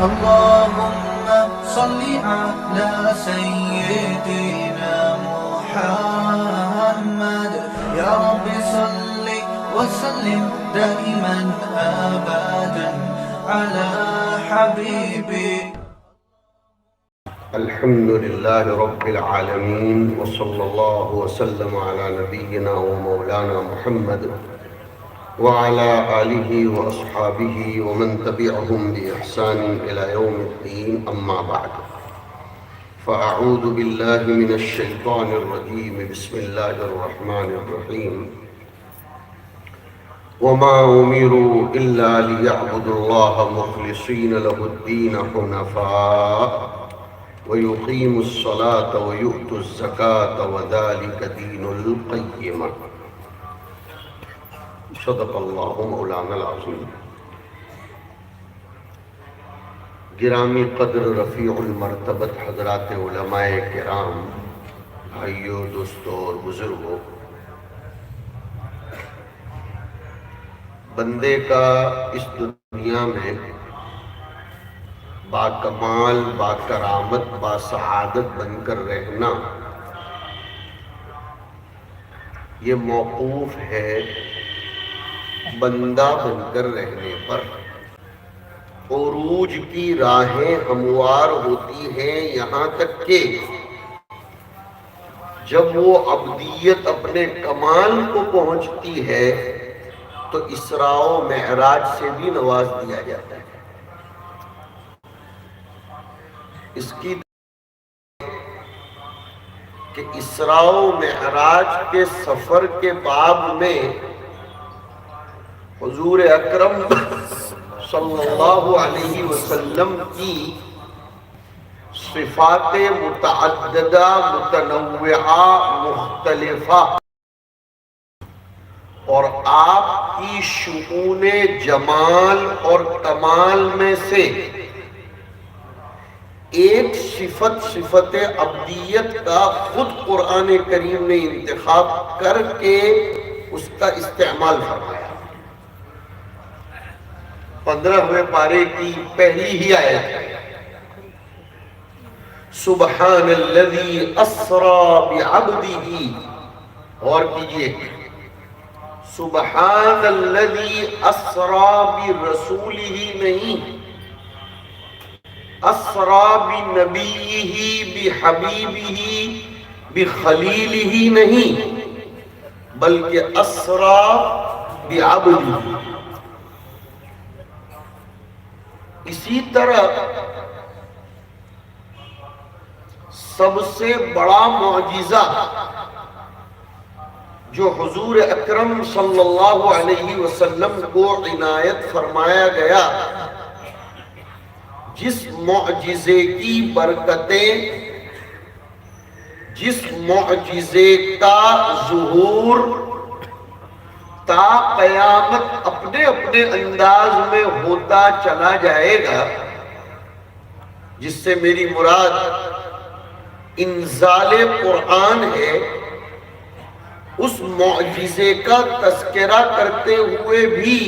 اللهم صل على سيدنا محمد يا رب صل وسلم دائما أبدا على حبيبك. الحمد لله رب العالمين وصلى الله وسلم على نبينا ومولانا محمد وعلى آله وأصحابه ومن تبعهم بإحسان إلى يوم الدين. أما بعد فأعوذ بالله من الشيطان الرجيم. بسم الله الرحمن الرحيم. وما أمروا إلا ليعبدوا الله مخلصين له الدين حنفاء ويقيموا الصلاة ويؤتوا الزكاة وذلك دين القيمة. صدق اللہ مولانا العظیم. گرامی قدر رفیع المرتبت حضرات علماء کرام، بھائیوں، دوستوں اور بزرگوں، بندے کا اس دنیا میں با کمال، با کرامت، با سعادت بن کر رہنا یہ موقوف ہے بندہ بن کر رہنے پر. عروج کی راہیں ہموار ہوتی ہیں یہاں تک کہ جب وہ عبدیت اپنے کمال کو پہنچتی ہے تو اسراء و معراج سے بھی نواز دیا جاتا ہے. اس کی کہ اسراء و معراج کے سفر کے باب میں حضور اکرم صلی اللہ علیہ وسلم کی صفات متعددہ، متنوعہ، مختلفہ اور آپ کی شؤون جمال اور کمال میں سے ایک صفت عبدیت کا خود قرآن کریم نے انتخاب کر کے اس کا استعمال فرمایا. 15ویں پارے کی پہلی ہی آیت ہے، سبحان الذی اسری بعبدہ. اور کیجئے، سبحان الذی اسری برسولہ نہیں، اسری بنبیہ بحبیبہ بخلیلہ نہیں، بلکہ اسری بعبدہ. اسی طرح سب سے بڑا معجزہ جو حضور اکرم صلی اللہ علیہ وسلم کو عنایت فرمایا گیا، جس معجزے کی برکتیں، جس معجزے کا ظہور تا قیامت اپنے اپنے انداز میں ہوتا چلا جائے گا، جس سے میری مراد انزال قرآن ہے، اس معجزے کا تذکرہ کرتے ہوئے بھی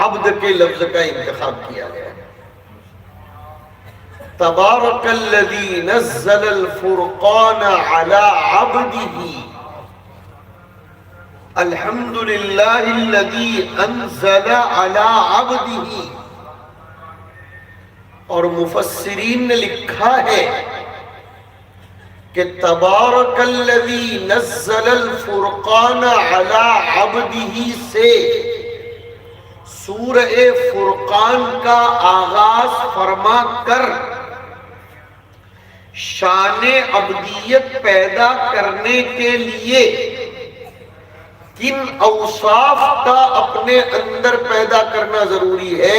عبد کے لفظ کا انتخاب کیا گیا. تبارک الذی نزل الفرقان علی عبدہ الحمدللہ الذی انزل علی عبدہ. اور مفسرین نے لکھا ہے کہ تبارک الذی نزل الفرقان علی عبدہ سے سورہ فرقان کا آغاز فرما کر شان عبدیت پیدا کرنے کے لیے کن اوصاف کا اپنے اندر پیدا کرنا ضروری ہے،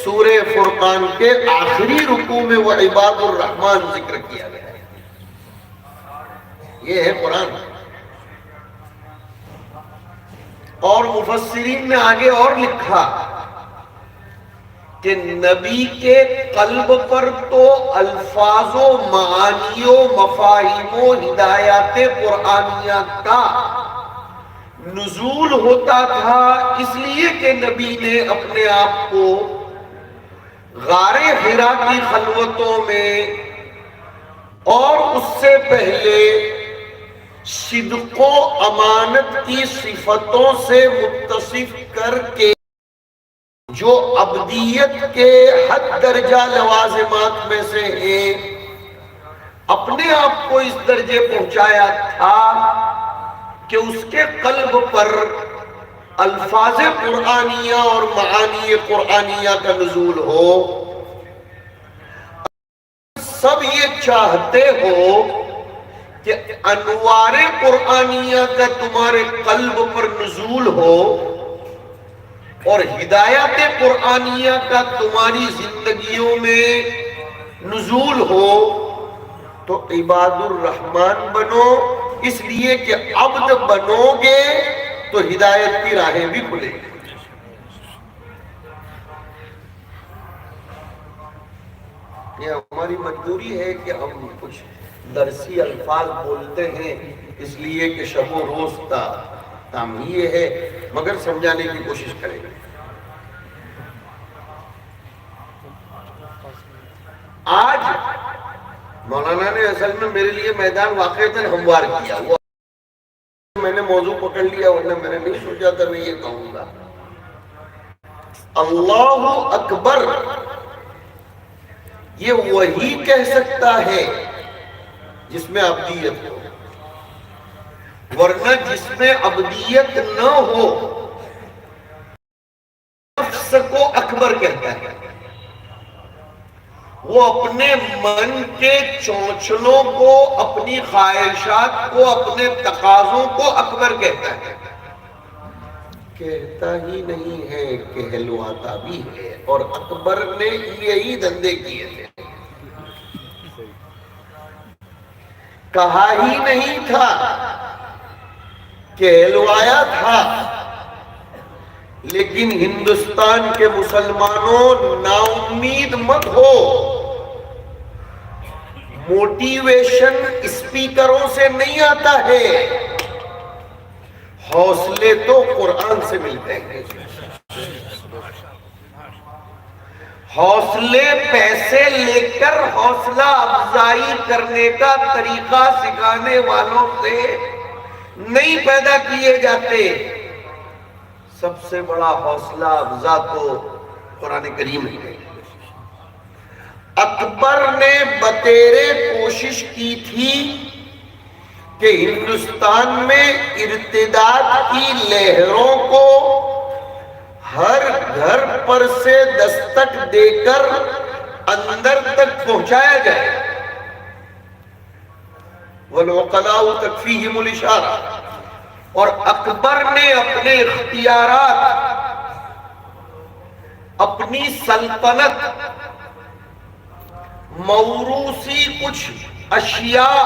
سورہ فرقان کے آخری رکوع میں وہ عباد الرحمن ذکر کیا گیا ہے. یہ ہے قرآن. اور مفسرین نے آگے اور لکھا کہ نبی کے قلب پر تو الفاظ و معانی و مفاہیم و ہدایات قرآنیہ کا نزول ہوتا تھا، اس لیے کہ نبی نے اپنے آپ کو غار حرا کی خلوتوں میں اور اس سے پہلے صدق و امانت کی صفتوں سے متصف کر کے جو عبدیت کے حد درجہ لوازمات میں سے ہیں اپنے آپ کو اس درجے پہنچایا تھا کہ اس کے قلب پر الفاظ قرآنیہ اور معانی قرآنیہ کا نزول ہو. سب یہ چاہتے ہو کہ انوار قرآنیہ کا تمہارے قلب پر نزول ہو اور ہدایات قرآنیہ کا تمہاری زندگیوں میں نزول ہو تو عباد الرحمن بنو، اس لیے کہ عبد بنو گے تو ہدایت کی راہیں بھی کھلے گی. یہ ہماری مجبوری ہے کہ ہم کچھ درسی الفاظ بولتے ہیں اس لیے کہ شب و روز کا کام یہ ہے، مگر سمجھانے کی کوشش کریں گے. آج مولانا نے اصل میں میرے لیے میدان واقعتاً ہموار کیا. وہ میں نے موضوع پکڑ لیا ورنہ میں نے نہیں سوچا تھا میں یہ کہوں گا. اللہ اکبر یہ وہی کہہ سکتا ہے جس میں عبدیت ہو، ورنہ جس میں عبدیت نہ ہو نفس کو اکبر کہتا ہے. وہ اپنے من کے چونچلوں کو، اپنی خواہشات کو، اپنے تقاضوں کو اکبر کہتا ہے. کہتا ہی نہیں ہے، کہلواتا بھی ہے. اور اکبر نے یہی دھندے کیے تھے. کہا ہی نہیں تھا، کہلوایا تھا. لیکن ہندوستان کے مسلمانوں نا امید مت ہو. موٹیویشن اسپیکروں سے نہیں آتا ہے، حوصلے تو قرآن سے ملتے ہیں. حوصلے پیسے لے کر حوصلہ افزائی کرنے کا طریقہ سکھانے والوں سے نہیں پیدا کیے جاتے. سب سے بڑا حوصلہ افزا تو قرآن کریم ہے. اکبر نے بتیرے کوشش کی تھی کہ ہندوستان میں ارتداد کی لہروں کو ہر گھر پر سے دستک دے کر اندر تک پہنچایا جائے. وَالْعُقَلَاءُ تَكْفِيهِمُ الْإِشَارَةُ. اور اکبر نے اپنے اختیارات، اپنی سلطنت، موروثی کچھ اشیاء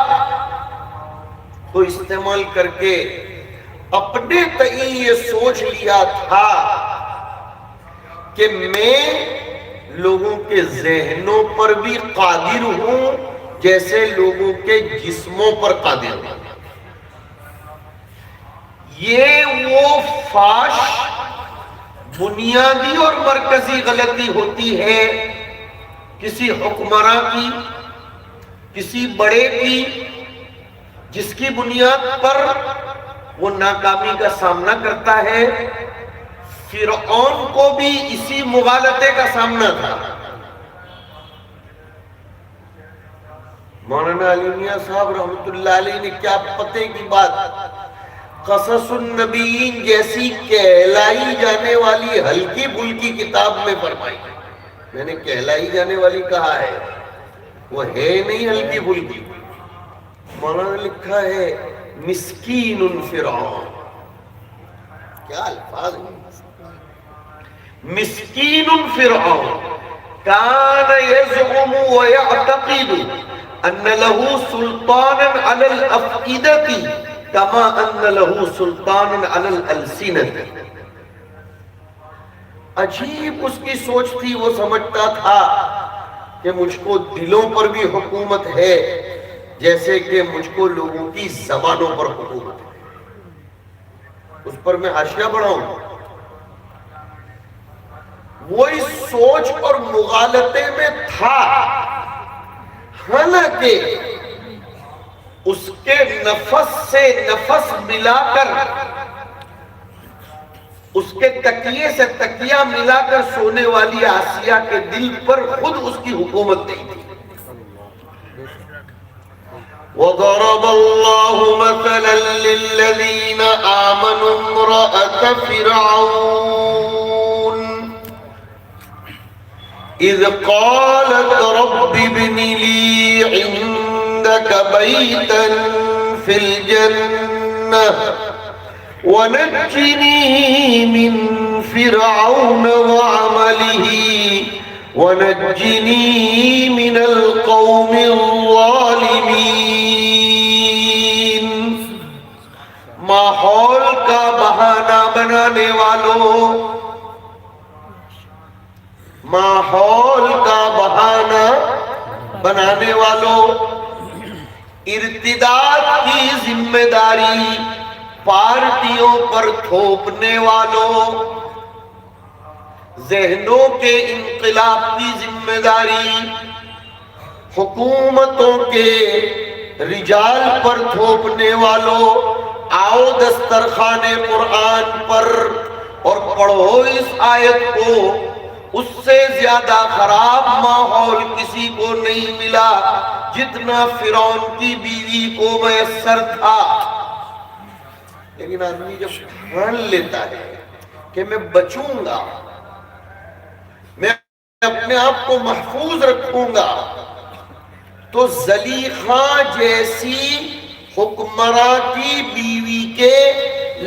کو استعمال کر کے اپنے تئیں یہ سوچ لیا تھا کہ میں لوگوں کے ذہنوں پر بھی قادر ہوں جیسے لوگوں کے جسموں پر قادر ہوں. یہ وہ فاش بنیادی اور مرکزی غلطی ہوتی ہے کسی حکمراں کی، کسی بڑے کی، جس کی بنیاد پر وہ ناکامی کا سامنا کرتا ہے. فرعون کو بھی اسی مغالطے کا سامنا تھا. مولانا علی میاں صاحب رحمت اللہ علیہ نے کیا پتے کی بات قصص النبیین جیسی کہلائی جانے والی ہلکی پھلکی کتاب میں فرمائی. میں نے کہلائی جانے والی کہا ہے، وہ ہے نہیں ہلکی پھلکی. مولانا نے لکھا ہے مسکین فرعون. کیا الفاظ ہیں! مسکین فرعون کان یزعم ویعتقد ان له سلطانا علی الافئدة کما ان له سلطان علی الالسنة. عجیب اس کی سوچ تھی. وہ سمجھتا تھا کہ مجھ کو دلوں پر بھی حکومت ہے جیسے کہ مجھ کو لوگوں کی زبانوں پر حکومت ہے. اس پر میں حاشیہ بڑھاؤں. وہ اس سوچ اور مغالطے میں تھا، حالانکہ اس کے نفس سے نفس ملا کر، اس کے تکیے سے تکیہ ملا کر سونے والی آسیہ کے دل پر خود اس کی حکومت نہیں تھی۔ وَضَرَبَ اللَّهُ مَثَلًا لِلَّذِينَ آمَنُوا امْرَأَتَ فِرْعَوْنَ إِذْ قَالَتْ رَبِّ ابْنِ لِي عِندَكَ بَيْتًا فِي الْجَنَّةِ وَنَجِّنِي مِنْ فِرْعَوْنَ وَعَمَلِهِ وَنَجِّنِي مِنَ الْقَوْمِ الظَّالِمِينَ۔ ماحول کا بہانہ بنانے والوں، ماحول کا بہانہ بنانے والوں، ارتداد کی ذمہ داری پارٹیوں پر تھوپنے والوں، ذہنوں کے انقلاب کی ذمہ داری حکومتوں کے رجال پر تھوپنے والوں، آؤ دسترخوان قرآن پر اور پڑھو اس آیت کو۔ اس سے زیادہ خراب ماحول کسی کو نہیں ملا جتنا فرعون کی بیوی کو میسر تھا۔ لیکن آدمی جب ٹھان لیتا ہے کہ میں بچوں گا، میں اپنے آپ کو محفوظ رکھوں گا، تو زلیخا جیسی حکمراں کی بیوی کے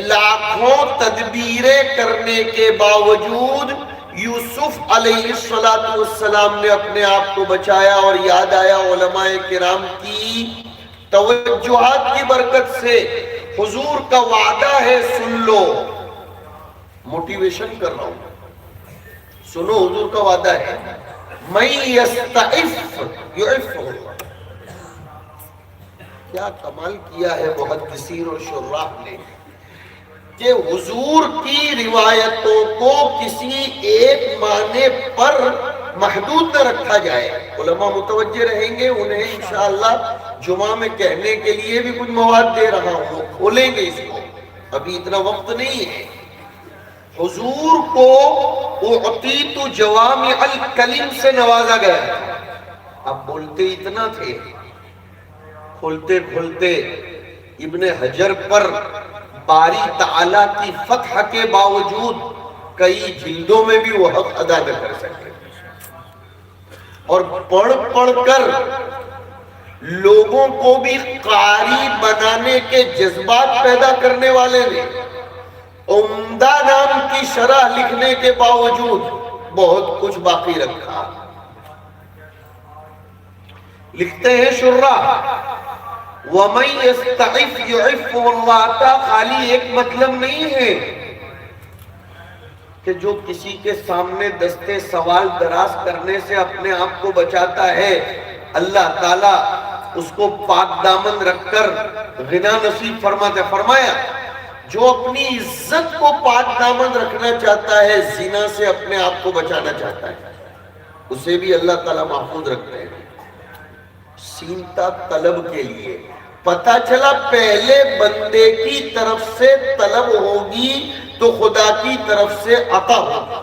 لاکھوں تدبیریں کرنے کے باوجود یوسف علیہ السلام نے اپنے آپ کو بچایا۔ اور یاد آیا علماء کرام کی توجہات کی برکت سے، حضور کا وعدہ ہے، سن لو، موٹیویشن کر رہا ہوں، سنو حضور کا وعدہ ہے، میں یستعف یعفہ۔ کیا کمال کیا ہے محدثین اور شراح نے کہ حضور کی روایتوں کو کسی ایک معنی پر محدود نہ رکھا جائے۔ علماء متوجہ رہیں گے، انہیں انشاءاللہ جمعہ میں کہنے کے لیے بھی کچھ مواد دے رہا ہوں، وہ کھولیں گے اس کو، ابھی اتنا وقت نہیں ہے۔ حضور کو اعطیت جوامع الکلم سے نوازا گیا، اب بولتے اتنا تھے، کھولتے کھولتے ابن حجر پر باری تعالیٰ کی فتح کے باوجود کئی جلدوں میں بھی وہ حق ادا نہ کر سکے، اور پڑھ پڑھ کر لوگوں کو بھی قاری بنانے کے جذبات پیدا کرنے والے نے عمدہ نام کی شرح لکھنے کے باوجود بہت کچھ باقی رکھا۔ لکھتے ہیں شراح، وَمَن يَسْتَعِفْ يُعِفُّ، اللہ کا خالی ایک مطلب نہیں ہے کہ جو کسی کے سامنے دستے سوال دراز کرنے سے اپنے آپ کو بچاتا ہے، اللہ تعالیٰ اس کو پاک دامن رکھ کر غنا نصیب فرماتے۔ فرمایا جو اپنی عزت کو پاک دامن رکھنا چاہتا ہے، زنا سے اپنے آپ کو بچانا چاہتا ہے، اسے بھی اللہ تعالیٰ محفوظ رکھتے ہیں۔ سینتا طلب کے لیے پتہ چلا پہلے بندے کی طرف سے طلب ہوگی تو خدا کی طرف سے عطا ہوگا۔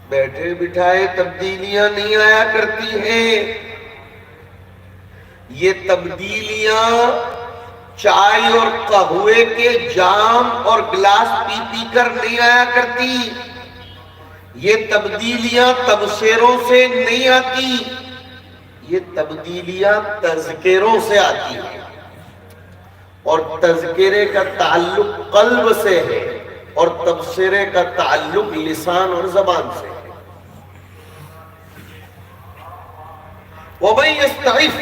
بیٹھے بٹھائے تبدیلیاں نہیں آیا کرتی ہیں، یہ تبدیلیاں چائے اور قہوے کے جام اور گلاس پی پی کر نہیں آیا کرتی، یہ تبدیلیاں تبصروں سے نہیں آتی، یہ تبدیلیاں تذکروں سے آتی ہیں، اور تذکرے کا تعلق قلب سے ہے اور تبصرے کا تعلق لسان اور زبان سے ہے۔ وَمَن يَسْتَعِفْ،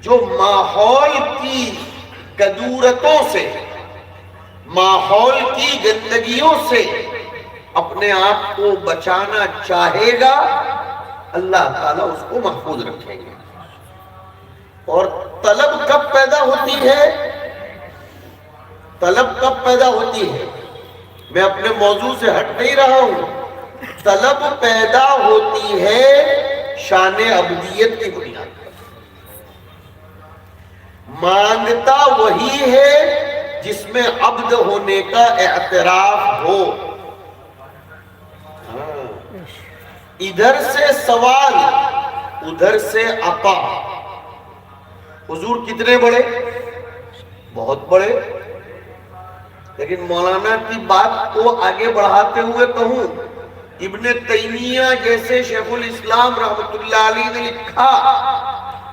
جو ماحول کی کدورتوں سے، ماحول کی گندگیوں سے اپنے آپ کو بچانا چاہے گا، اللہ تعالیٰ اس کو محفوظ رکھیں گے۔ اور طلب کب پیدا ہوتی ہے؟ طلب کب پیدا ہوتی ہے؟ میں اپنے موضوع سے ہٹ نہیں رہا ہوں، طلب پیدا ہوتی ہے شان عبدیت کی بنیاد پر، مانگتا وہی ہے جس میں عبد ہونے کا اعتراف ہو۔ ادھر سے سوال، ادھر سے عطا۔ حضور کتنے بڑے؟ بہت بڑے۔ لیکن مولانا کی بات کو آگے بڑھاتے ہوئے کہوں، ابن تیمیہ جیسے شیخ الاسلام رحمت اللہ علیہ نے لکھا،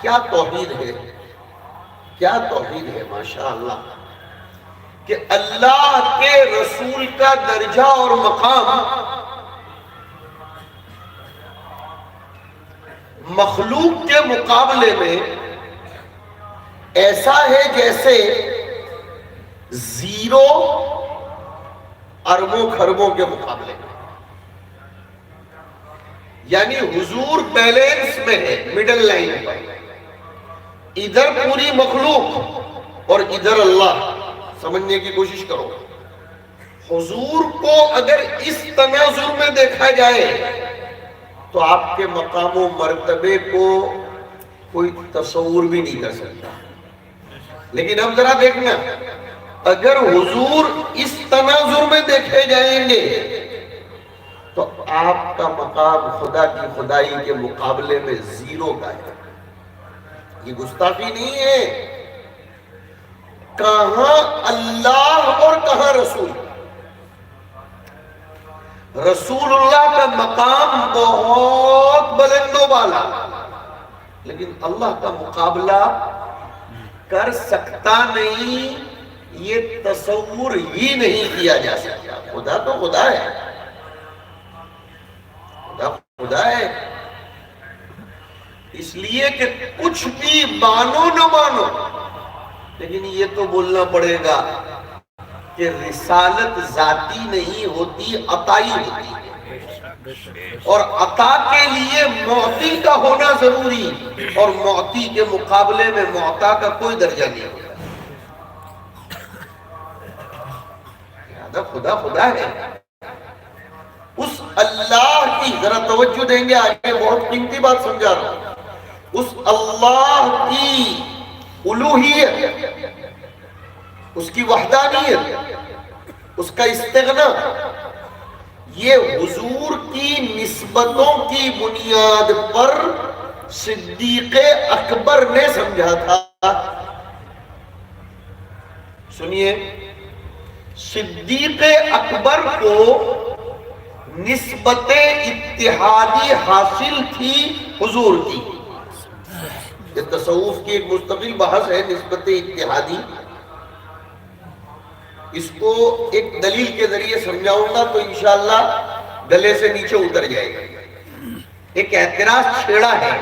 کیا توحید ہے، کیا توحید ہے ماشاءاللہ، کہ اللہ کے رسول کا درجہ اور مقام مخلوق کے مقابلے میں ایسا ہے جیسے زیرو اربوں خربوں کے مقابلے میں، یعنی حضور بیلنس میں ہے، مڈل لائن پر، ادھر پوری مخلوق اور ادھر اللہ۔ سمجھنے کی کوشش کرو، حضور کو اگر اس تناظر میں دیکھا جائے تو آپ کے مقام و مرتبے کو کوئی تصور بھی نہیں کر سکتا۔ لیکن اب ذرا دیکھنا، اگر حضور اس تناظر میں دیکھے جائیں گے تو آپ کا مقام خدا کی خدائی کے مقابلے میں زیرو کا ہے۔ یہ گستاخی نہیں ہے، کہاں اللہ اور کہاں رسول۔ رسول اللہ کا مقام بہت بلند و بالا، لیکن اللہ کا مقابلہ کر سکتا نہیں، یہ تصور ہی نہیں کیا جا سکتا۔ خدا تو خدا ہے، خدا خدا ہے، اس لیے کہ کچھ بھی مانو نہ مانو، لیکن یہ تو بولنا پڑے گا کہ رسالت ذاتی نہیں ہوتی، عطائی ہوتی ہے، اور عطا کے لیے معطی کا ہونا ضروری، اور معطی کے مقابلے میں معطا کا کوئی درجہ نہیں ہوتا۔ خدا خدا ہے، اس اللہ کی، ذرا توجہ دیں گے آگے بہت قیمتی بات سمجھا رہا ہوں، اس اللہ کی الوہیت، اس کی وحدانیت، اس کا استغنا، یہ حضور کی نسبتوں کی بنیاد پر صدیق اکبر نے سمجھا تھا۔ سنیے، صدیق اکبر کو نسبت اتحادی حاصل تھی حضور کی۔ یہ تصوف کی ایک مستقل بحث ہے، نسبت اتحادی۔ اس کو ایک دلیل کے ذریعے سمجھاؤں گا تو انشاءاللہ گلے سے نیچے اتر جائے گا۔ ایک اعتراض چھیڑا ہے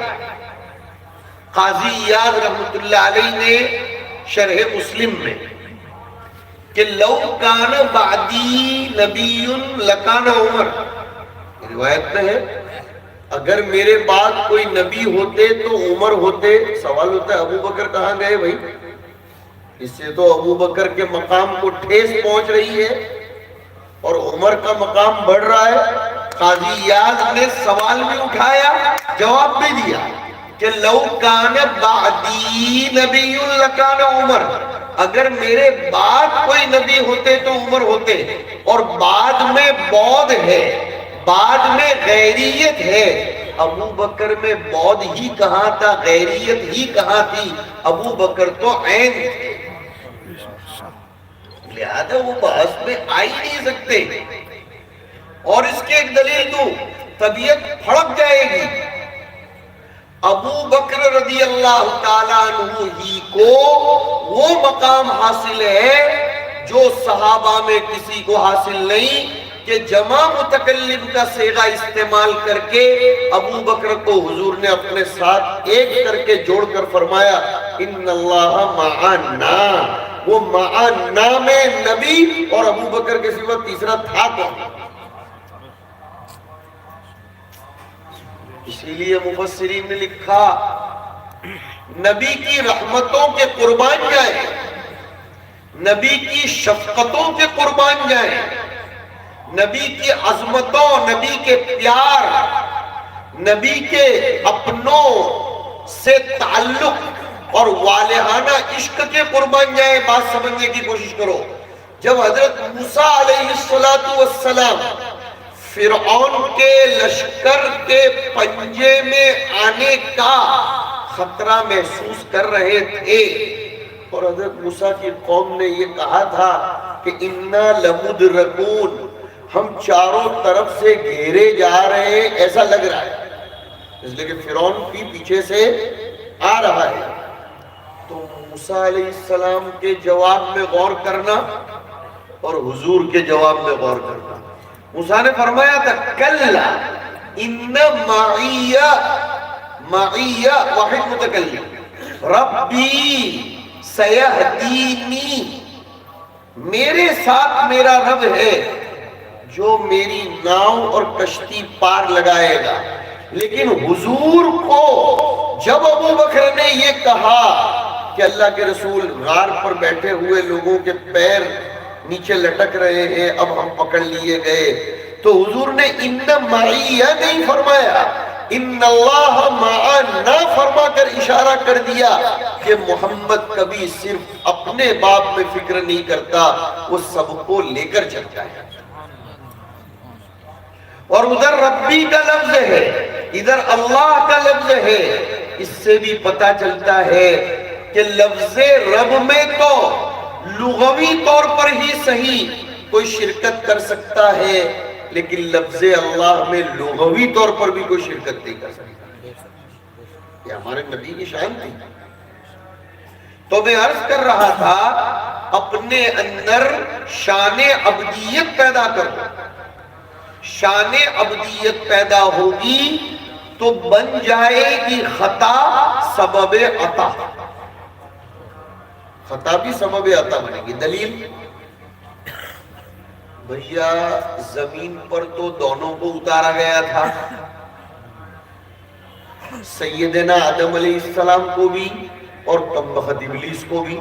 قاضی ایاز رحمت اللہ علیہ نے شرح مسلم میں، کہ لو کان بعدی نبی لکان عمر، روایت میں ہے اگر میرے بعد کوئی نبی ہوتے تو عمر ہوتے۔ سوال ہوتا ہے ابو بکر کہاں گئے بھائی؟ اس سے تو ابو بکر کے مقام کو ٹھیس پہنچ رہی ہے اور عمر کا مقام بڑھ رہا ہے۔ قاضی ایاز نے سوال بھی اٹھایا، جواب بھی دیا کہ لو کان بعدی نبی لکان عمر، اگر میرے بعد کوئی نبی ہوتے تو عمر ہوتے، اور بعد میں بود ہے، بعد میں غیریت ہے۔ ابو بکر میں بود ہی کہاں تھا، غیریت ہی کہاں تھی؟ ابو بکر تو عین تھے، لہذا وہ بحث میں آ ہی نہیں سکتے۔ اور اس کے ایک دلیل دوں، طبیعت پھڑک جائے گی۔ ابو بکر رضی اللہ تعالیٰ عنہ ہی کو وہ مقام حاصل ہے جو صحابہ میں کسی کو حاصل نہیں، کہ جمع متکلم کا صیغہ استعمال کر کے ابو بکر کو حضور نے اپنے ساتھ ایک کر کے جوڑ کر فرمایا ان اللہ معنا۔ وہ معنا میں نبی اور ابو بکر کے سوا تیسرا تھا کون؟ اسی لیے مفسرین نے لکھا نبی کی رحمتوں کے قربان جائیں، نبی کی شفقتوں کے قربان جائیں، نبی کی عظمتوں، نبی کے پیار، نبی کے اپنوں سے تعلق اور والہانہ عشق کے قربان جائیں. بات سمجھنے کی کوشش کرو. جب حضرت موسیٰ علیہ السلام فرعون کے لشکر کے پنجے میں آنے کا خطرہ محسوس کر رہے تھے اور حضرت موسیٰ کی قوم نے یہ کہا تھا کہ اِنَّا لَمُدْرَكُونَ، ہم چاروں طرف سے گھیرے جا رہے ہیں، ایسا لگ رہا ہے، اس لئے کہ فرعون بھی پیچھے سے آ رہا ہے. تو موسیٰ علیہ السلام کے جواب میں غور کرنا اور حضور کے جواب میں غور کرنا. موسیٰ نے فرمایا تھا کَلَّا إِنَّ مَعِيَّ واحد متکلم ربی سیہدینی، میرے ساتھ میرا رب ہے جو میری ناؤ اور کشتی پار لگائے گا. لیکن حضور کو جب ابو بکر نے یہ کہا کہ اللہ کے رسول غار پر بیٹھے ہوئے لوگوں کے پیر نیچے لٹک رہے ہیں، اب ہم پکڑ لیے گئے، تو حضور نے ان معی نہیں فرمایا، ان اللہ معنا فرما کر اشارہ کر دیا کہ محمد کبھی صرف اپنے باپ میں فکر نہیں کرتا، وہ سب کو لے کر چلتا ہے. اور ادھر ربی کا لفظ ہے، ادھر اللہ کا لفظ ہے. اس سے بھی پتا چلتا ہے کہ لفظ رب میں تو لغوی طور پر ہی صحیح کوئی شرکت کر سکتا ہے، لیکن لفظ اللہ میں لغوی طور پر بھی کوئی شرکت نہیں کر سکتا. یہ ہمارے نبی کی شان تھی. تو میں عرض کر رہا تھا اپنے اندر شان عبدیت پیدا کرو. شان عبدیت پیدا ہوگی تو بن جائے گی خطا سبب عطا. خطا بھی سبب عطا بنے گی. دلیل بھیا زمین پر تو دونوں کو اتارا گیا تھا، سیدنا آدم علیہ السلام کو بھی اور کم بخت ابلیس کو بھی.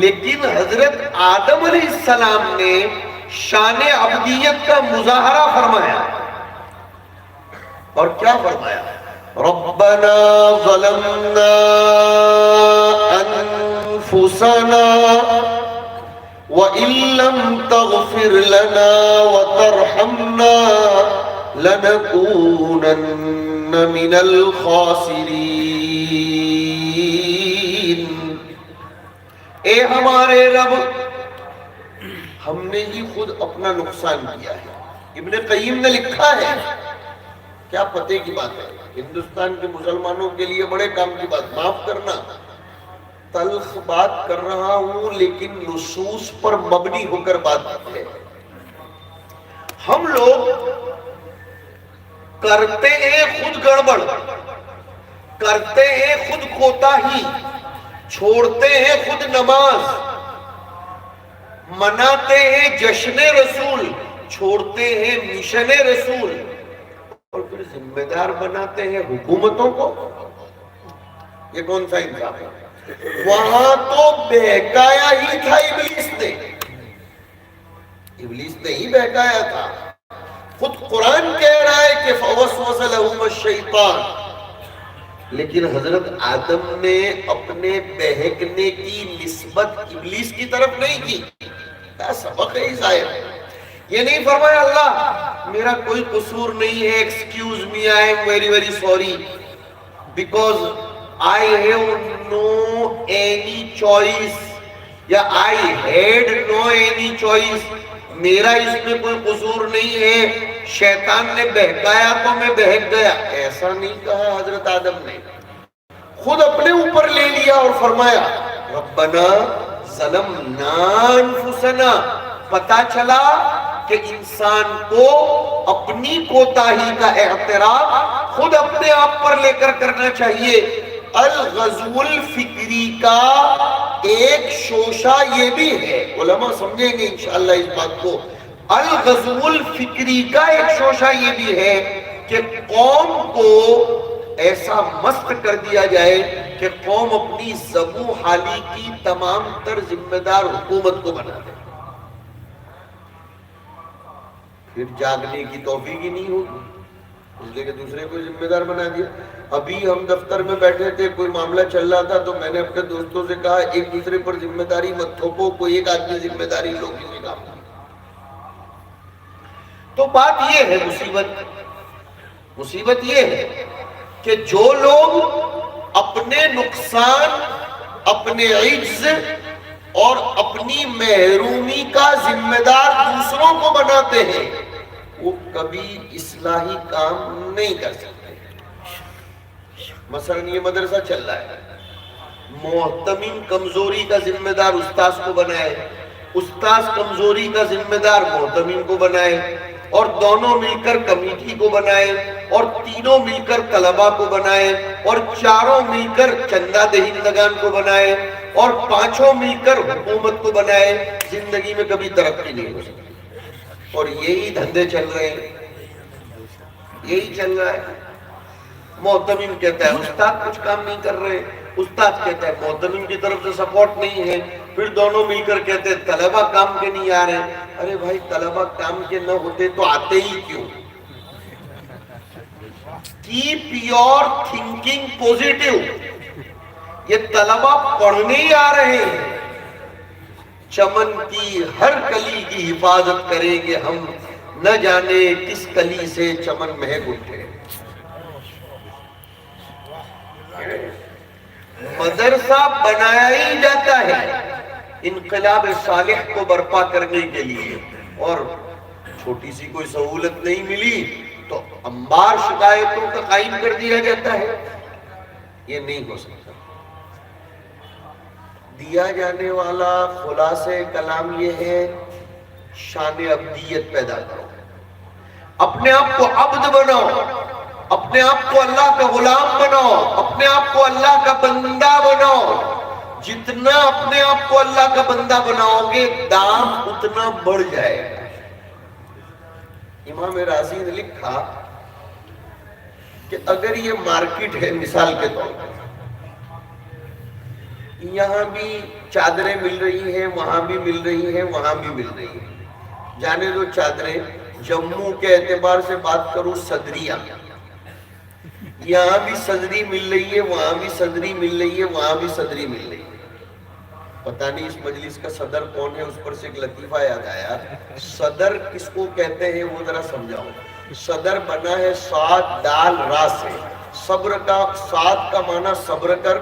لیکن حضرت آدم علیہ السلام نے شان عبدیت کا مظاہرہ فرمایا. اور کیا فرمایا؟ ربنا ظلمنا انفسنا وَإِن لَّمْ تَغْفِرْ لَنَا وَتَرْحَمْنَا لَنَكُونَنَّ مِنَ الْخَاسِرِينَ. اے ہمارے رب، ہم نے ہی خود اپنا نقصان کیا ہے. ابن قیم نے لکھا ہے، کیا پتے کی بات ہے، ہندوستان کے مسلمانوں کے لیے بڑے کام کی بات. معاف کرنا تلخ بات کر رہا ہوں لیکن نصوص پر مبنی ہو کر بات ہے. ہم لوگ کرتے ہیں خود گڑبڑ، کرتے ہیں خود کوتاہی، چھوڑتے ہیں خود نماز، مناتے ہیں جشن رسول، چھوڑتے ہیں مشن رسول، اور پھر ذمہ دار بناتے ہیں حکومتوں کو. یہ کون سا انصاف ہے؟ وہاں تو بہکایا ہی تھا ابلیس نے. ابلیس نے ہی بہکایا تھا. خود قرآن کہہ رہا ہے کہ فوسوس لہم الشیطان. لیکن حضرت آدم نے اپنے بہکنے کی نسبت ابلیس کی طرف نہیں کی. کیا سبق ہے اس آیت میں؟ یہ نہیں فرمایا اللہ میرا کوئی قصور نہیں ہے، excuse me, I am very very sorry because I have no any choice یا I had no any choice، میرا اس میں کوئی قصور نہیں ہے، شیطان نے بہکایا تو میں بہک گیا. ایسا نہیں کہا حضرت آدم نے، خود اپنے اوپر لے لیا اور فرمایا ربنا ظلمنا انفسنا. پتا چلا کہ انسان کو اپنی کوتاہی کا اعتراف خود اپنے آپ پر لے کر کرنا چاہیے. الغزو الفکری کا ایک شوشہ یہ بھی ہے، علماء سمجھیں گے انشاءاللہ اس بات کو. الغزو الفکری کا ایک شوشہ یہ بھی ہے کہ قوم کو ایسا مست کر دیا جائے کہ قوم اپنی زبوں حالی کی تمام تر ذمہ دار حکومت کو بنا دے. پھر جاگنے کی توفیق ہی نہیں ہوگی، اس لیے کہ دوسرے کو ذمہ دار بنا دیا۔ ابھی ہم دفتر میں بیٹھے تھے، کوئی معاملہ چل رہا تھا، تو میں نے اپنے دوستوں سے کہا ایک دوسرے پر ذمہ داری مت تھوپو، کوئی ایک آدمی ذمہ داری لو کسی کام کی۔ تو بات یہ ہے، مصیبت یہ ہے کہ جو لوگ اپنے نقصان، اپنے عجز اور اپنی محرومی کا ذمہ دار دوسروں کو بناتے ہیں، وہ کبھی اصلاحی کام نہیں کر سکتے۔ مثلا یہ مدرسہ چل رہا ہے، محتمم کمزوری کا ذمہ دار استاذ کو بنائے، استاذ کمزوری کا ذمہ دار محتمم کو بنائے، اور دونوں مل کر کمیٹی کو بنائے، اور تینوں مل کر طلباء کو بنائے، اور چاروں مل کر چندہ دہندگان کو بنائے، اور پانچوں مل کر حکومت کو بنائے، زندگی میں کبھی ترقی نہیں ہو سکتی۔ اور یہی دھندے چل رہے ہیں، یہی چل رہا ہے۔ محتمم کہتا ہے استاد کچھ کام نہیں کر رہے، استاد کہتا ہے محتمم کی طرف سے سپورٹ نہیں ہے، پھر دونوں مل کر کہتے ہیں طلبہ کام کے نہیں آ رہے۔ ارے بھائی طلبہ کام کے نہ ہوتے تو آتے ہی کیوں؟ Keep your thinking positive. یہ طلبہ پڑھنے ہی آ رہے ہیں، چمن کی ہر کلی کی حفاظت کریں گے ہم، نہ جانے کس کلی سے چمن مہک اٹھے۔ مدرسہ بنایا ہی جاتا ہے انقلاب صالح کو برپا کرنے کے لیے، اور چھوٹی سی کوئی سہولت نہیں ملی تو انبار شکایتوں کا قائم کر دیا جاتا ہے۔ یہ نہیں ہو سکتا۔ دیا جانے والا خلاصہ کلام یہ ہے، شان عبدیت پیدا کرو، اپنے آپ کو عبد بناؤ، اپنے آپ کو اللہ کا غلام بناؤ، اپنے آپ کو اللہ کا بندہ بناؤ۔ جتنا اپنے آپ کو اللہ کا بندہ بناؤ گے دام اتنا بڑھ جائے گا۔ امام رازی نے لکھا کہ اگر یہ مارکیٹ ہے مثال کے طور پر، یہاں بھی چادریں مل رہی ہیں، وہاں بھی مل رہی ہیں، وہاں بھی مل رہی ہیں، جانے دو چادریں، جموں کے اعتبار سے بات کروں صدریہ، یہاں بھی صدری مل رہی ہے، وہاں بھی صدری مل رہی ہے، وہاں بھی صدری مل رہی ہے۔ پتہ نہیں اس مجلس کا صدر کون ہے، اس پر سے ایک لطیفہ یاد آیا۔ صدر کس کو کہتے ہیں وہ ذرا سمجھاؤ۔ صدر بنا ہے صاد دال را سے، صبر کا، صاد کا معنی صبر کر،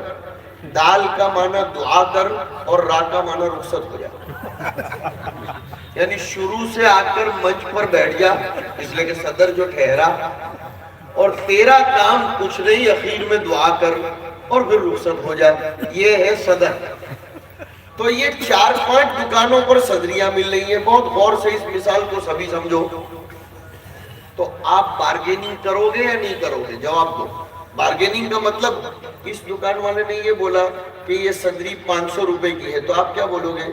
دال کا معنی دعا کر، اور را کا معنی رخصت ہو جا، یعنی شروع سے آ کر منچ پر بیٹھ جا، اس لیے کہ صدر جو ٹھہرا، اور تیرا کام کچھ نہیں، اخیر میں دعا کر اور پھر رخصت ہو جائے، یہ ہے صدر۔ تو یہ 4-5 دکانوں پر صدریاں مل رہی ہیں، بہت غور سے اس مثال کو سبھی سمجھو۔ تو آپ بارگیننگ کرو گے یا نہیں کرو گے؟ جواب دو۔ بارگیننگ کا مطلب، اس دکان والے نے یہ بولا کہ یہ صدری 500 روپے کی ہے، تو آپ کیا بولو گے؟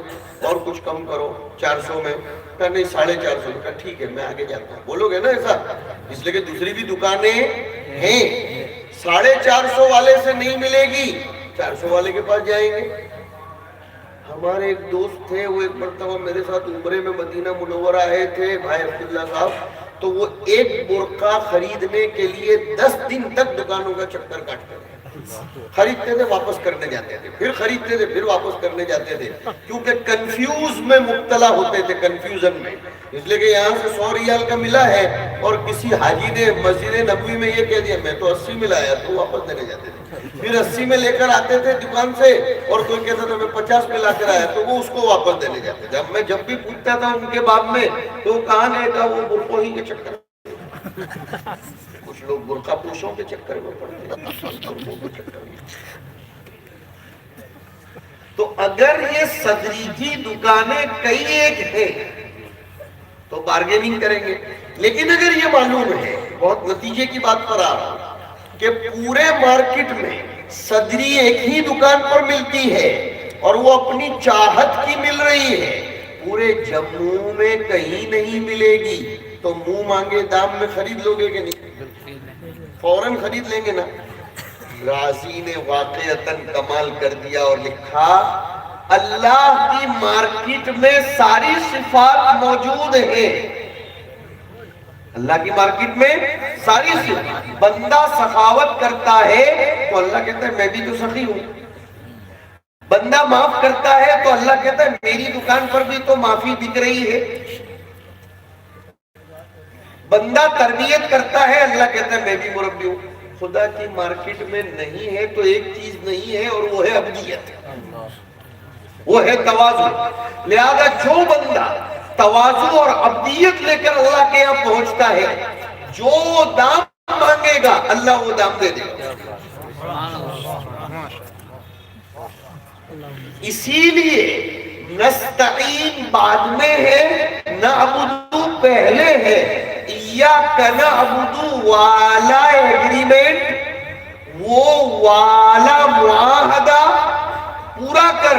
اور کچھ کم کرو 400 میں، کہا نہیں 450 کا، ٹھیک ہے میں آگے جاتا ہوں، بولو گے نا ایسا؟ اس لیے کہ دوسری بھی دکانیں ہیں، 450 والے سے نہیں ملے گی، 400 والے کے پاس جائیں گے۔ ہمارے ایک دوست تھے، وہ ایک مرتبہ میرے ساتھ عمرے میں مدینہ منورہ آئے تھے، بھائی عبداللہ صاحب، تو وہ ایک برقع خریدنے کے لیے 10 دن تک دکانوں کا چکر کاٹتے تھے، خریدتے تھے واپس کرنے جاتے تھے، پھر خریدتے تھے پھر واپس کرنے جاتے تھے، کیونکہ کنفیوز میں مبتلا ہوتے تھے، کنفیوژن میں۔ اس لیے کہ یہاں سے 100 ریال کا ملا ہے اور کسی حاجی نے مسجد نبوی میں یہ کہہ دیا میں تو 80 میں لایا، تو واپس دینے جاتے تھے، پھر 80 میں لے کر آتے تھے دکان سے، اور کوئی کہتا تھا میں 50 میں لا کر آیا، تو وہ اس کو واپس دینے جاتے تھے۔ اب میں جب بھی پوچھتا تھا ان کے باب میں تو وہ کہاں لے گا، وہ برقعوں ہی کے چکر، کچھ لوگ برقع پوشوں کے چکر میں پڑتے ہیں۔ تو اگر یہ صدری کی دکانیں کئی ایک ہیں تو بارگیننگ کریں گے، لیکن اگر یہ معلوم ہے، بہت نتیجے کی بات پر آ رہا ہوں، کہ پورے مارکیٹ میں صدری ایک ہی دکان پر ملتی ہے اور وہ اپنی چاہت کی مل رہی ہے، پورے جموں میں کہیں نہیں ملے گی، تو منہ مانگے دام میں خرید لو گے کہ نہیں؟ فوراً خرید لیں گے نا۔ رازی نے واقعتاً کمال کر دیا اور لکھا اللہ کی مارکیٹ میں ساری صفات موجود ہیں، اللہ کی مارکیٹ میں ساری سے بندہ سخاوت کرتا ہے تو اللہ کہتا ہے میں بھی تو سخی ہوں. بندہ معاف کرتا ہے تو اللہ کہتا ہے میری دکان پر بھی تو معافی بک رہی ہے. بندہ تربیت کرتا ہے اللہ کہتا ہے میں بھی مربی ہوں. خدا کی مارکیٹ میں نہیں ہے تو ایک چیز نہیں ہے اور وہ ہے عبدیت, وہ ہے تواضع. لہذا جو بندہ تواضع اور عبدیت لے کر اللہ کے یہاں پہنچتا ہے, جو دام مانگے گا اللہ وہ دام دے دے گا. اسی لیے نستعین بعد میں ہے, نعبدو پہلے ہے. ایاک نعبدو والا ایگریمنٹ, وہ والا معاہدہ پورا کر,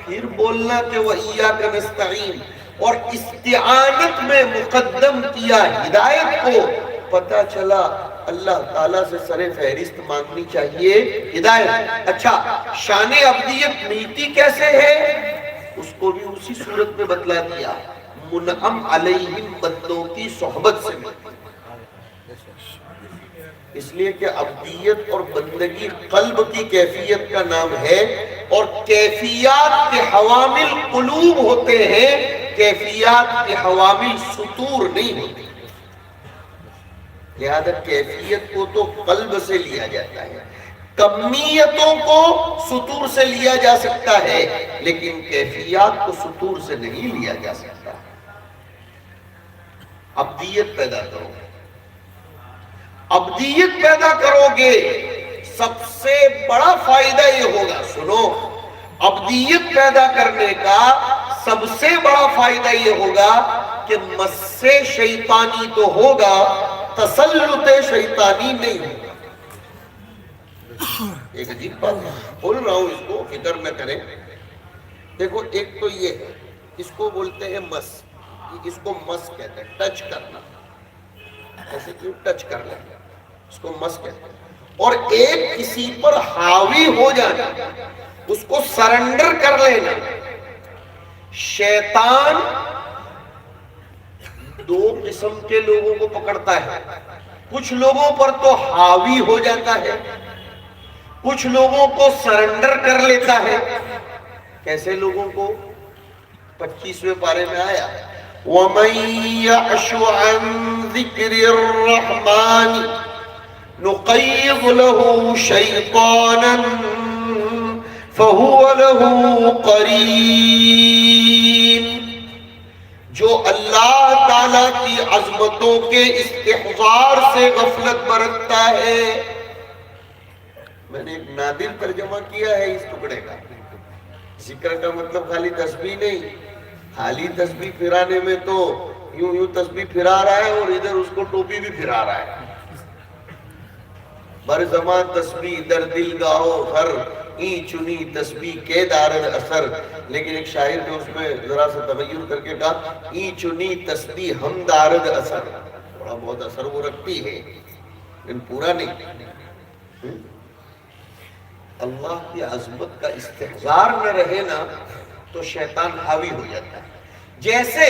پھر بولنا کہ وہ ایاک نستعین, اور استعانت میں مقدم کیا ہدایت کو. پتہ چلا اللہ تعالیٰ سے سر فہرست مانگنی چاہیے ہدایت. اچھا شان عبدیت ملتی کیسے ہے, اس کو بھی اسی صورت میں بتلا دیا, منعم علیہم بندوں کی صحبت سے ملتی. اس لیے کہ عبدیت اور بندگی قلب کی کیفیت کا نام ہے, اور کیفیات کے حوامل قلوب ہوتے ہیں, کیفیات کے حوامل سطور نہیں ہوتے. لہذا کیفیت کو تو قلب سے لیا جاتا ہے, کمیتوں کو سطور سے لیا جا سکتا ہے, لیکن کیفیات کو سطور سے نہیں لیا جا سکتا. عبدیت پیدا کرو, عبدیت پیدا کرو گے, سب سے بڑا فائدہ یہ ہوگا. سنو, عبدیت پیدا کرنے کا سب سے بڑا فائدہ یہ ہوگا کہ مس شیطانی تو ہوگا, تسلط شیطانی نہیں ہوگا. ایک عجیب بات بول رہا ہوں, اس کو فکر نہ کریں. دیکھو ایک تو یہ ہے, اس کو بولتے ہیں مس, اس کو مس کہتے ہیں, ٹچ کرنا, ایسے کیوں ٹچ کر لیں, اس کو مس کہتے ہیں. اور ایک کسی پر حاوی ہو جانا, اس کو سرنڈر کر لینا. شیطان دو قسم کے لوگوں کو پکڑتا ہے, کچھ لوگوں پر تو حاوی ہو جاتا ہے, کچھ لوگوں کو سرنڈر کر لیتا ہے. کیسے لوگوں کو؟ 25ویں پارے میں آیا, وَمَن يَعْشُ عَن ذِكْرِ الرَّحْمَنِ نُقَيِّضْ لَهُ شَيْطَانًا فَهُوَ لَهُ قَرِينٌ. جو اللہ تعالیٰ کی عظمتوں کے استحضار سے غفلت برتتا ہے. میں نے ایک نادر ترجمہ کیا ہے اس ٹکڑے کا. ذکر کا مطلب خالی تسبیح نہیں, خالی تسبیح پھرانے میں تو یوں تسبیح پھرا رہا ہے اور ادھر اس کو ٹوپی بھی پھرا رہا ہے. بر زمان تسبیح در دل گاہو ہر, این چنی تسبیح کے دارد اثر. لیکن ایک شاعر نے اس میں ذرا سا تغیر کر کے کہا, این چنی تسبیح ہم دارد اثر. بڑا بہت اثر وہ رکھتی ہے لیکن پورا نہیں. اللہ کی عظمت کا استحضار نہ رہے نا تو شیطان حاوی ہو جاتا ہے. جیسے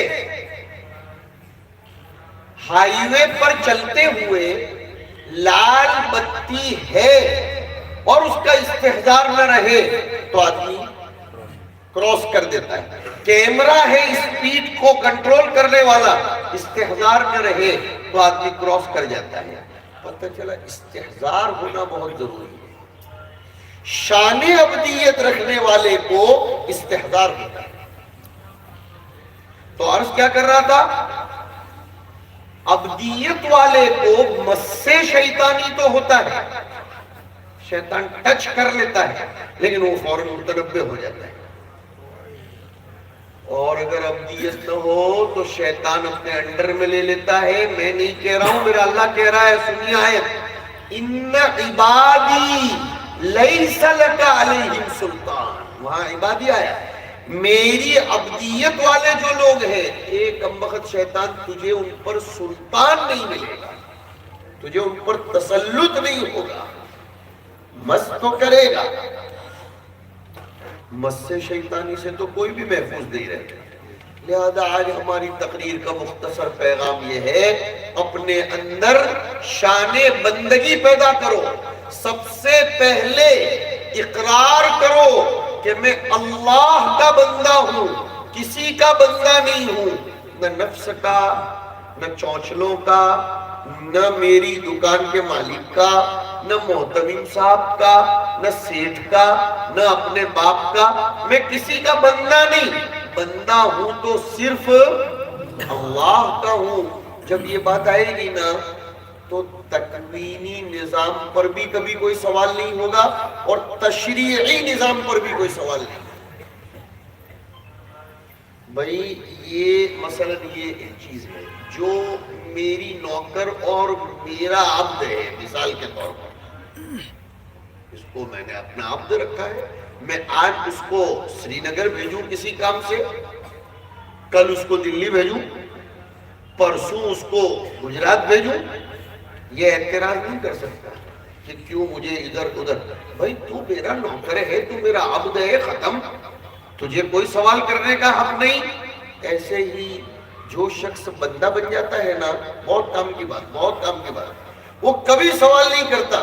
ہائی وے پر چلتے ہوئے لال بتی ہے اور اس کا استحضار نہ رہے تو آدمی کراس کر دیتا ہے. کیمرہ ہے اسپیڈ کو کنٹرول کرنے والا, استحضار نہ رہے تو آدمی کراس کر جاتا ہے. پتہ چلا استحضار ہونا بہت ضروری ہے. شان عبدیت رکھنے والے کو استحضار ہوتا ہے. تو عرض کیا کر رہا تھا, عبدیت والے کو مس شیطانی تو ہوتا ہے, شیطان ٹچ کر لیتا ہے لیکن وہ فوراً متنبع ہو جاتا ہے. اور اگر عبدیت نہ ہو تو شیطان اپنے انڈر میں لے لیتا ہے. میں نہیں کہہ رہا ہوں, میرا اللہ کہہ رہا ہے, سنیے آیت, ان عبادی لیس لک علیہم سلطان. وہاں عبادی آیا, میری عبدیت والے جو لوگ ہیں, ایک کمبخت شیطان تجھے ان پر سلطان نہیں ملے گا, تجھے ان پر تسلط نہیں ہوگا. مس تو کرے گا, مس سے شیطانی سے تو کوئی بھی محفوظ نہیں رہتا. لہذا آج ہماری تقریر کا مختصر پیغام یہ ہے، اپنے اندر شان بندگی پیدا کرو، سب سے پہلے اقرار کرو کہ میں اللہ کا بندہ ہوں، کسی کا بندہ نہیں ہوں، نہ نفس کا، نہ چونچلوں کا، نہ میری دکان کے مالک کا، نہ محتمم صاحب کا، نہ سیٹھ کا، نہ اپنے باپ کا، میں کسی کا بندہ نہیں، بندہ ہوں تو صرف اللہ کا ہوں۔ جب یہ بات آئے گی نا تو تکوینی نظام پر بھی کبھی کوئی سوال نہیں ہوگا اور تشریعی نظام پر بھی کوئی سوال نہیں۔ بھائی یہ مثلا یہ ایک چیز ہے جو میری نوکر اور میرا عبد ہے، مثال کے طور پر اس کو میں نے اپنا عبد رکھا ہے، میں آج اس کو سری نگر بھیجوں کسی کام سے، کل اس کو دلی بھیجوں، پرسوں اس کو گجرات بھیجوں، یہ اعتراض نہیں کر سکتا کہ کیوں مجھے ادھر ادھر۔ بھائی تو میرا نوکر ہے، تو میرا عبد ہے، ختم، تجھے کوئی سوال کرنے کا حق نہیں۔ ایسے ہی جو شخص بندہ بن جاتا ہے نا، بہت کام کی بات، وہ کبھی سوال نہیں کرتا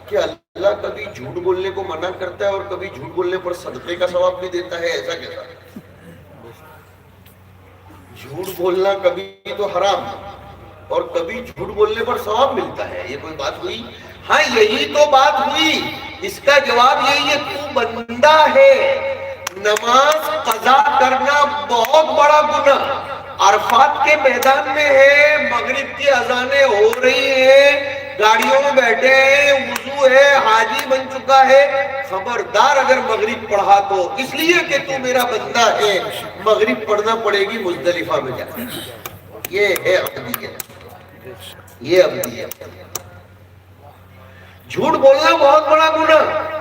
کہ اللہ کبھی جھوٹ بولنے کو منع کرتا ہے اور کبھی جھوٹ بولنے پر صدقے کا ثواب بھی دیتا ہے، ایسا کیسا؟ جھوٹ بولنا کبھی تو حرام اور کبھی جھوٹ بولنے پر ثواب ملتا ہے، یہ کوئی بات ہوئی؟ ہاں یہی تو بات ہوئی، اس کا جواب یہی ہے تو بندہ ہے۔ نماز قضا کرنا بہت بڑا گناہ، عرفات کے میدان میں ہے، مغرب کی اذانیں ہو رہی ہیں، گاڑیوں میں بیٹھے ہیں، وضو ہے، حاجی بن چکا ہے، خبردار اگر مغرب پڑھا تو اس لیے کہ تو میرا بندہ ہے، مغرب پڑھنا پڑے گی مزدلفہ میں جا کے۔ یہ ہے عبودیت، یہ عبودیت۔ جھوٹ بولنا بہت بڑا گناہ،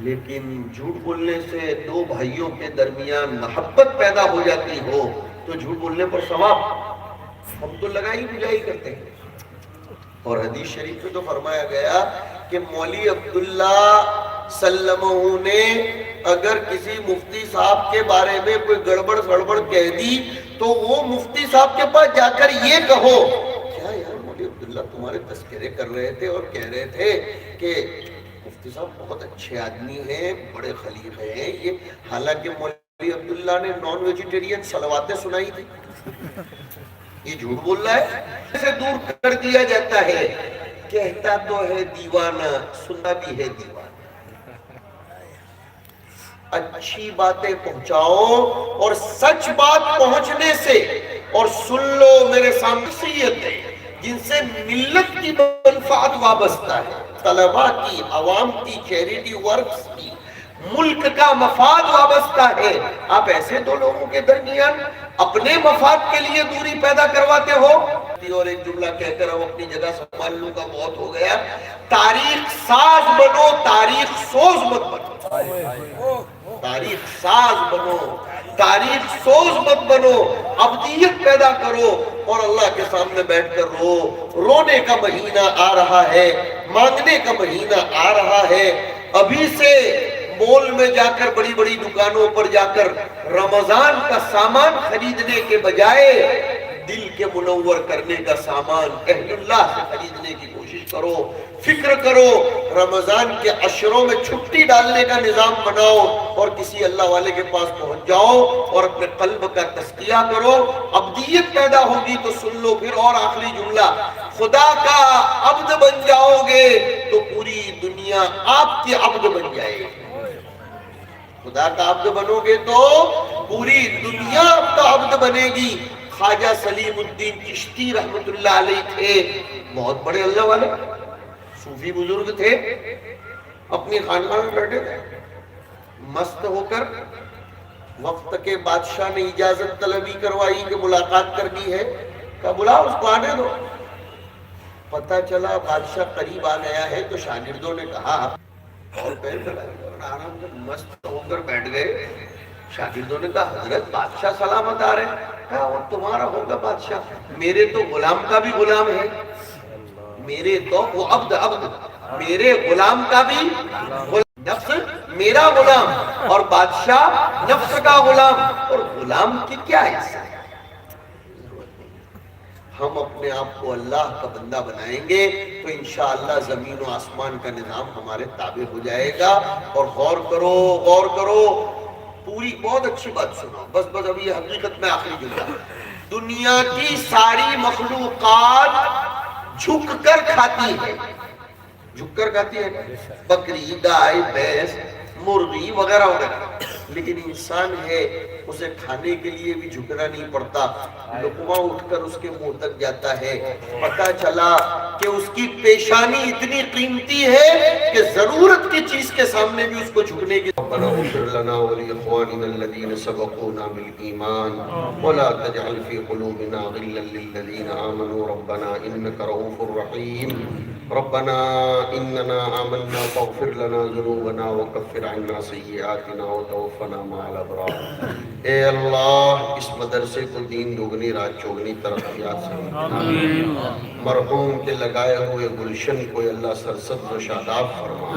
لیکن جھوٹ بولنے سے دو بھائیوں کے درمیان محبت پیدا ہو جاتی ہو تو جھوٹ بولنے پر ثواب ہم تو لگائی بجائی کرتے ہیں۔ اور حدیث شریف میں تو فرمایا گیا کہ مولوی عبداللہ سلمہ نے اگر کسی مفتی صاحب کے بارے میں کوئی گڑبڑ سڑبڑ کہہ دی تو وہ مفتی صاحب کے پاس جا کر یہ کہو، کیا یار مولوی عبداللہ تمہارے تذکرے کر رہے تھے اور کہہ رہے تھے کہ مفتی صاحب بہت اچھے آدمی ہیں، بڑے خلیق ہیں یہ، حالانکہ مولوی عبداللہ نے نان ویجیٹیرین صلواتیں سنائی تھی، یہ جھوٹ بول رہا ہے، اسے دور کر دیا جاتا ہے۔ کہتا تو ہے دیوانہ، سننا بھی ہے دیوانہ۔ اچھی باتیں پہنچاؤ اور سچ بات پہنچنے سے، اور سن لو میرے سامنے شخصیتیں جن سے ملت کی منفعت وابستہ ہے، طلباء کی، عوام کی، چیریٹی ورکس کی، ملک کا مفاد وابستہ ہے، آپ ایسے دو لوگوں کے درمیان اپنے مفاد کے لیے دوری پیدا کرواتے ہو۔ اور ایک جملہ کہہ کر ہم اپنی جگہ سنبھال لوں گا، بہت ہو گیا، تاریخ ساز بنو، تاریخ سوز مت بنو۔ تاریخ ساز بنو، تاریخ سوز مت بنو، ابدیت پیدا کرو اور اللہ کے سامنے بیٹھ کر رو۔ رونے کا مہینہ آ رہا ہے، مانگنے کا مہینہ آ رہا ہے، ابھی سے مول میں جا کر، بڑی بڑی دکانوں پر جا کر رمضان کا سامان خریدنے کے بجائے دل کے منور کرنے کا سامان اہل اللہ سے خریدنے کی کوشش کرو۔ فکر کرو، رمضان کے عشروں میں چھٹی ڈالنے کا نظام بناؤ اور کسی اللہ والے کے پاس پہنچ جاؤ اور اپنے قلب کا تزکیہ کرو، ابدیت پیدا ہوگی۔ تو سن لو پھر اور آخری جملہ، خدا کا عبد بن جاؤ گے تو پوری دنیا آپ کے عبد بن جائے گی۔ خدا کا عبد بنو گے تو پوری دنیا آپ کا عبد بنے گی۔ خواجہ سلیم الدین چشتی رحمت اللہ علیہ تھے، بہت بڑے اللہ والے صوفی بزرگ تھے، اپنی خانقاہ میں بیٹھے تھے، مست ہو کر وقت کے بادشاہ نے اجازت طلبی کروائی کہ ملاقات کرنی ہے، کہا بلاؤ اس کو آنے دو۔ پتہ چلا بادشاہ قریب آ گیا ہے تو شاگردوں نے کہا، اور پیر پھیلائے اور آرام سے مست ہو کر بیٹھ گئے۔ شاگردوں نے کہا حضرت بادشاہ سلامت آ رہے ہیں۔ کہا وہ تمہارا ہوگا بادشاہ، میرے تو غلام کا بھی غلام ہے، میرے تو وہ عبد میرے غلام کا بھی نفس میرا غلام اور بادشاہ نفس کا غلام، اور غلام کی کیا حصہ ہے؟ ہم اپنے آپ کو اللہ کا بندہ بنائیں گے تو انشاءاللہ زمین و آسمان کا نظام ہمارے تابع ہو جائے گا. اور غور کرو غور کرو، پوری بہت اچھی بات سنو، بس ابھی یہ حقیقت میں آخری جملہ. دنیا کی ساری مخلوقات جھک کر کھاتی ہے، جھک کر کھاتی ہے، بکری، گائے، بھینس، مرغی وغیرہ وغیرہ، لیکن انسان ہے اسے کھانے کے لیے بھی جھکنا نہیں پڑتا، لقمہ اٹھ کر اس کے منہ تک جاتا ہے. پتہ چلا کہ اس کی پیشانی اتنی قیمتی ہے کہ ضرورت کی چیز کے سامنے بھی اس کو جھکنے کی. ربنا اغفر لنا ولإخواننا الذين سبقونا بالإيمان ولا تجعل في قلوبنا غلا للذين آمنوا ربنا إنك رؤوف رحيم. ربنا إننا آمنا فاغفر لنا ذنوبنا وكفر عنا سيئاتنا وتوفنا مع الأبرار. اے اللہ اس مدرسے کو دین دگنی رات چوگنی ترقیات سے، مرحوم کے لگائے ہوئے گلشن کو اللہ سرسبز و شاداب فرما،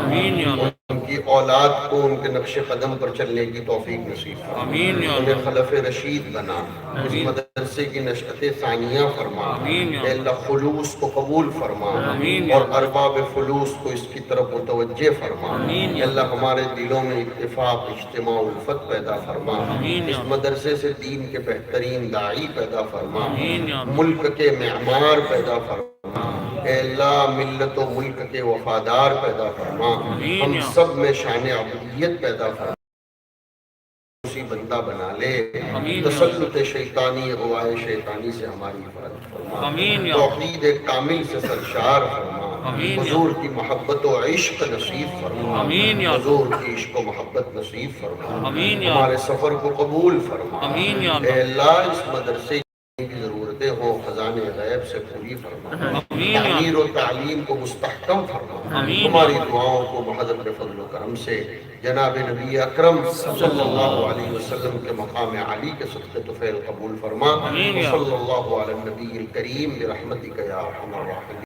ان کی اولاد کو ان کے نقش قدم پر چلنے کی توفیق نصیب فرما، انہیں خلف رشید بنا، اس مدرسے کی نشأت ثانیہ فرما. اے اللہ خلوص کو قبول فرما اور ارباب فلوس کو اس کی طرف متوجہ فرما. اے اللہ ہمارے دلوں میں اتفاق، اجتماع، الفت پیدا فرما. اس مدرسے سے دین کے بہترین داعی پیدا فرما، ملک کے معمار پیدا فرما. اے اللہ ملت و ملک کے وفادار پیدا فرما، ہم سب میں شان عبودیت پیدا فرما. اسی بندہ بنا لے، تسلط شیطانی، غوائے شیطانی سے ہماری حفاظت فرما، توحید کامل سے سرشار فرما. حضور کی محبت و عشق نصیب فرما، حضور کی عشق و محبت نصیب فرما. ہمارے سفر کو قبول فرما. اے اللہ اس مدرسے کی ضرورتیں ہوں خزانے غیب سے پوری فرما، تعمیر و تعلیم کو مستحکم فرما. ہماری دعاؤں کو محض اپنے فضل و کرم سے جناب نبی اکرم صلی اللہ علیہ وسلم کے مقام عالی کے صدقے طفیل قبول فرما. صلی اللہ علیہ النبی الکریم برحمتک یا ارحم الراحمین.